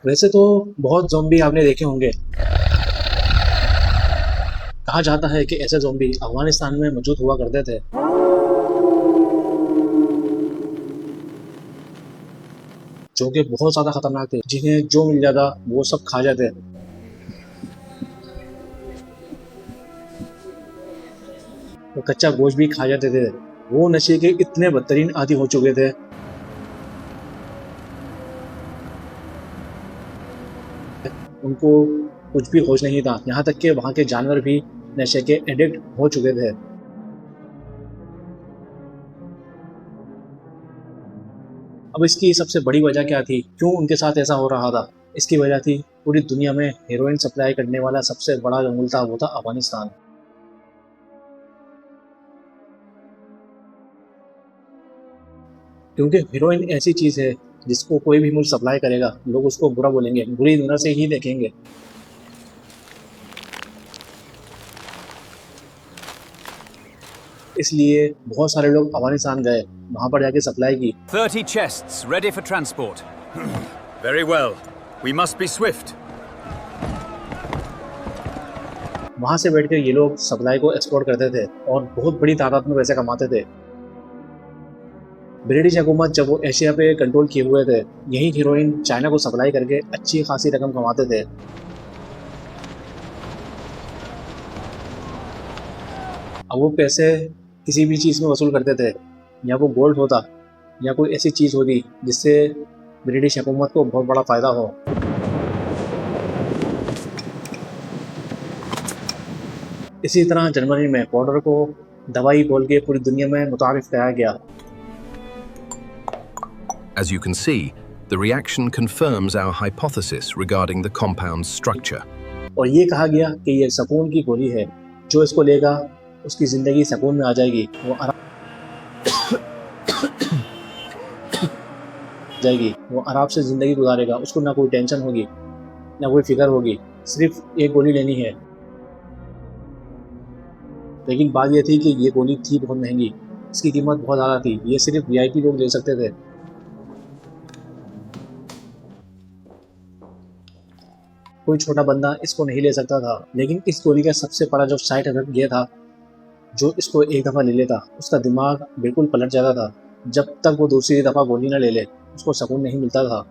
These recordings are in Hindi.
वैसे तो बहुत ज़ॉम्बी आपने देखे होंगे। कहा जाता है कि ऐसे ज़ॉम्बी अफ़गानिस्तान में मौजूद हुआ करते थे, जो कि बहुत ज़्यादा खतरनाक थे, जिन्हें जो मिल जाता वो सब खा जाते। वो कच्चा गोश्त भी खा जाते थे। वो नशे के इतने बदतरीन आदी हो चुके थे, उनको कुछ भी होश नहीं था। यहाँ तक कि वहाँ के जानवर भी नशे के एडिक्ट हो चुके थे। अब इसकी सबसे बड़ी वजह क्या थी? क्यों उनके साथ ऐसा हो रहा था? इसकी वजह थी पूरी दुनिया में हेरोइन सप्लाई करने वाला सबसे बड़ा जो मुल्क था वो था अफ़गानिस्तान। क्योंकि हेरोइन ऐसी चीज़ है जिसको कोई भी मुल्क सप्लाई करेगा, लोग उसको बुरा बोलेंगे, बुरी नज़र से ही देखेंगे। इसलिए बहुत सारे लोग अफ़गानिस्तान गए, वहाँ पर जाके सप्लाई की। 30 chests ready for transport. Very well. We must be swift. वहाँ से बैठ कर ये लोग सप्लाई को एक्सपोर्ट करते थे और बहुत बड़ी तादाद में पैसे कमाते थे। ब्रिटिश हुकूमत जब वो एशिया पे कंट्रोल किए हुए थे, यही हीरोइन चाइना को सप्लाई करके अच्छी खासी रकम कमाते थे। अब वो पैसे किसी भी चीज़ में वसूल करते थे, या वो गोल्ड होता या कोई ऐसी चीज़ होती जिससे ब्रिटिश हुकूमत को बहुत बड़ा फ़ायदा हो। इसी तरह जनवरी में पाउडर को दवाई बोल के पूरी दुनिया में मुतारिफ कराया गया। As you can see, the reaction confirms our hypothesis regarding the compound's structure. और ये कहा गया कि ये सुकून की गोली है, जो इसको लेगा उसकी ज़िंदगी सुकून में आ जाएगी, वो आराम से ज़िंदगी गुजारेगा, उसको ना कोई टेंशन होगी, ना कोई फिक्र होगी, सिर्फ एक गोली लेनी है। लेकिन बात ये थी कि ये गोली थी बहुत महंगी, इसकी कीमत बहुत ज़्यादा थी, ये सिर्फ वीआईपी लोग ले सकते थे। कोई छोटा बंदा इसको नहीं ले सकता था। लेकिन इस गोली का सबसे बड़ा जो साइड इफेक्ट ये था, जो इसको एक दफ़ा ले लेता उसका दिमाग बिल्कुल पलट जाता था। जब तक वो दूसरी दफ़ा गोली ना ले ले, उसको सुकून नहीं मिलता था।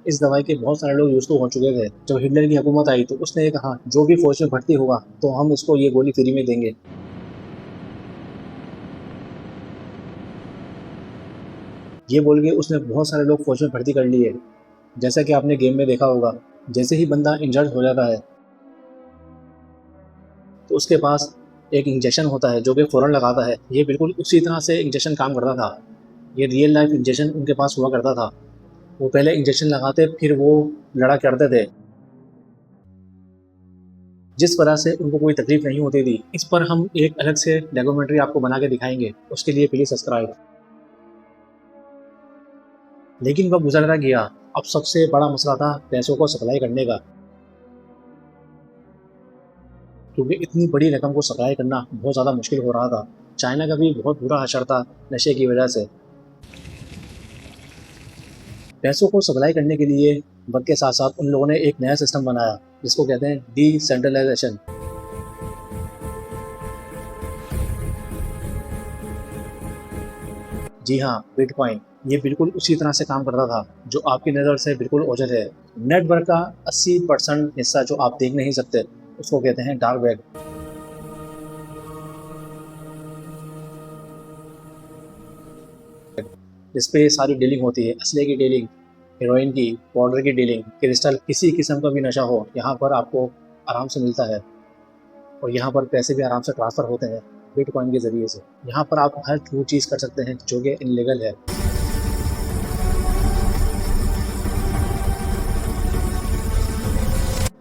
इस दवाई के बहुत सारे लोग यूज़ तो हो चुके थे। जब हिटलर की हुकूमत आई तो उसने ये कहा, जो भी फौज में भर्ती होगा तो हम उसको ये गोली फ्री में देंगे। ये बोल के उसने बहुत सारे लोग फौज में भर्ती कर लिए। जैसा कि आपने गेम में देखा होगा, जैसे ही बंदा इंजर्ड हो जाता है तो उसके पास एक इंजेक्शन होता है जो कि फ़ौरन लगाता है। ये बिल्कुल उसी तरह से इंजेक्शन काम करता था। ये रियल लाइफ इंजेक्शन उनके पास हुआ करता था। वो पहले इंजेक्शन लगाते, फिर वो लड़ा करते थे। जिस वजह से उनको कोई तकलीफ नहीं होती थी। इस पर हम एक अलग से डॉक्यूमेंट्री आपको बना के दिखाएंगे, उसके लिए प्लीज़ सब्सक्राइब। लेकिन वह गुजरता गया। अब सबसे बड़ा मसला था पैसों को सप्लाई करने का, क्योंकि इतनी बड़ी रकम को सप्लाई करना बहुत ज़्यादा मुश्किल हो रहा था। चाइना का भी बहुत बुरा असर था नशे की वजह से। पैसों को सप्लाई करने के लिए वक्त के साथ साथ उन लोगों ने एक नया सिस्टम बनाया जिसको कहते हैं डिसेंट्रलाइजेशन। जी हाँ, बिटकॉइन। ये बिल्कुल उसी तरह से काम करता था जो आपकी नज़र से बिल्कुल ओझल है। नेटवर्क का 80% हिस्सा जो आप देख नहीं सकते उसको कहते हैं डार्क वेब। इस पे सारी डीलिंग होती है, असले की डीलिंग, हेरोइन की, पाउडर की डीलिंग, क्रिस्टल, किसी किस्म का भी नशा हो, यहाँ पर आपको आराम से मिलता है। और यहाँ पर पैसे भी आराम से ट्रांसफ़र होते हैं बिटकॉइन के ज़रिए से। यहाँ पर आप हर वो चीज़ कर सकते हैं जो कि इनलीगल है।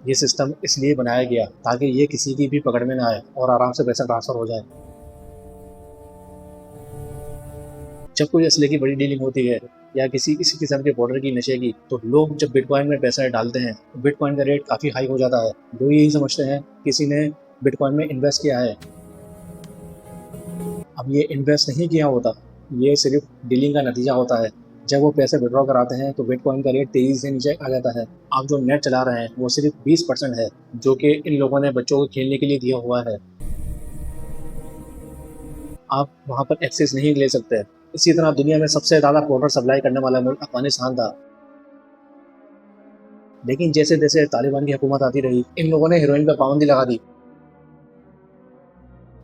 ये सिस्टम इसलिए बनाया गया ताकि ये किसी की भी पकड़ में ना आए और आराम से पैसा ट्रांसफ़र हो जाए। जब कोई असले की बड़ी डीलिंग होती है या किसी किसी किस्म के बॉर्डर की नशे की, तो लोग जब बिटकॉइन में पैसा डालते हैं तो बिटकॉइन का रेट काफ़ी हाई हो जाता है। लोग यही समझते हैं किसी ने बिटकॉइन में इन्वेस्ट किया है। अब ये इन्वेस्ट नहीं किया होता, ये सिर्फ डीलिंग का नतीजा होता है। जब वो पैसे विड्रॉ कराते हैं तो बिटकॉइन का रेट तेज़ी से नीचे आ जाता है। आप जो नेट चला रहे हैं वो सिर्फ 20% है, जो कि इन लोगों ने बच्चों को खेलने के लिए दिया हुआ है। आप वहाँ पर एक्सेस नहीं ले सकते। इसी तरह दुनिया में सबसे ज़्यादा पाउडर सप्लाई करने वाला मुल्क अफगानिस्तान था, लेकिन जैसे जैसे तालिबान की हुकूमत आती रही, इन लोगों ने हेरोइन पर पाबंदी लगा दी।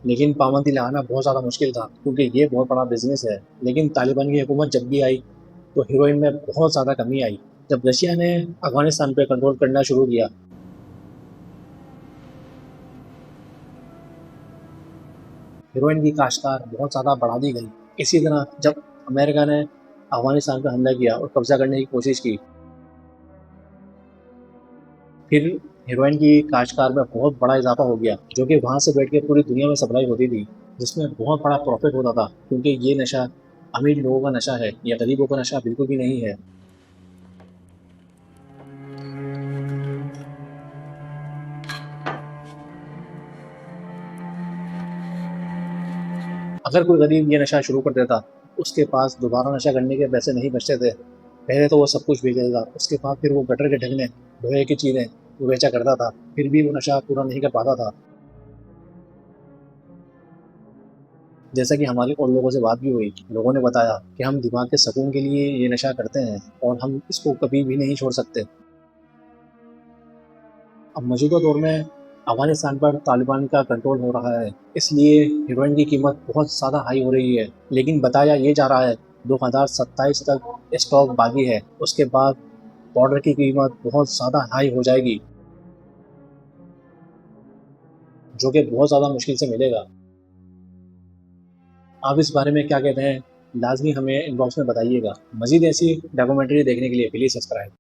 लेकिन पाबंदी लगाना बहुत ज़्यादा मुश्किल था, क्योंकि ये बहुत बड़ा बिजनेस है। लेकिन तालिबान की हुकूमत जब भी आई तो हेरोइन में बहुत ज़्यादा कमी आई। जब रशिया ने अफगानिस्तान पर कंट्रोल करना शुरू किया, हेरोइन की काश्तकार बहुत ज़्यादा बढ़ा दी गई। इसी तरह जब अमेरिका ने अफगानिस्तान पर हमला किया और कब्जा करने की कोशिश की, फिर हेरोइन की काश्तकार में बहुत बड़ा इजाफा हो गया, जो कि वहाँ से बैठ के पूरी दुनिया में सप्लाई होती थी, जिसमें बहुत बड़ा प्रॉफिट होता था, क्योंकि ये नशा अमीर लोगों का नशा है या गरीबों का नशा बिल्कुल भी नहीं है। अगर कोई गरीब ये नशा शुरू कर देता, उसके पास दोबारा नशा करने के पैसे नहीं बचते थे। पहले तो वो सब कुछ बेचेगा, उसके बाद फिर वो गटर के ढकने, लोहे की चीज़ें वो बेचा करता था, फिर भी वो नशा पूरा नहीं कर पाता था। जैसा कि हमारी और लोगों से बात भी हुई, लोगों ने बताया कि हम दिमाग के सुकून के लिए ये नशा करते हैं और हम इसको कभी भी नहीं छोड़ सकते। अब मौजूदा दौर में अफगानिस्तान पर तालिबान का कंट्रोल हो रहा है, इसलिए हेरोइन की कीमत बहुत ज़्यादा हाई हो रही है। लेकिन बताया ये जा रहा है 2027 तक स्टॉक बाकी है, उसके बाद पाउडर की कीमत बहुत ज़्यादा हाई हो जाएगी, जो कि बहुत ज़्यादा मुश्किल से मिलेगा। आप इस बारे में क्या कहते हैं? लाजमी हमें इनबॉक्स में बताइएगा। मज़ीद ऐसी डॉक्यूमेंट्री देखने के लिए प्लीज़ सब्सक्राइब।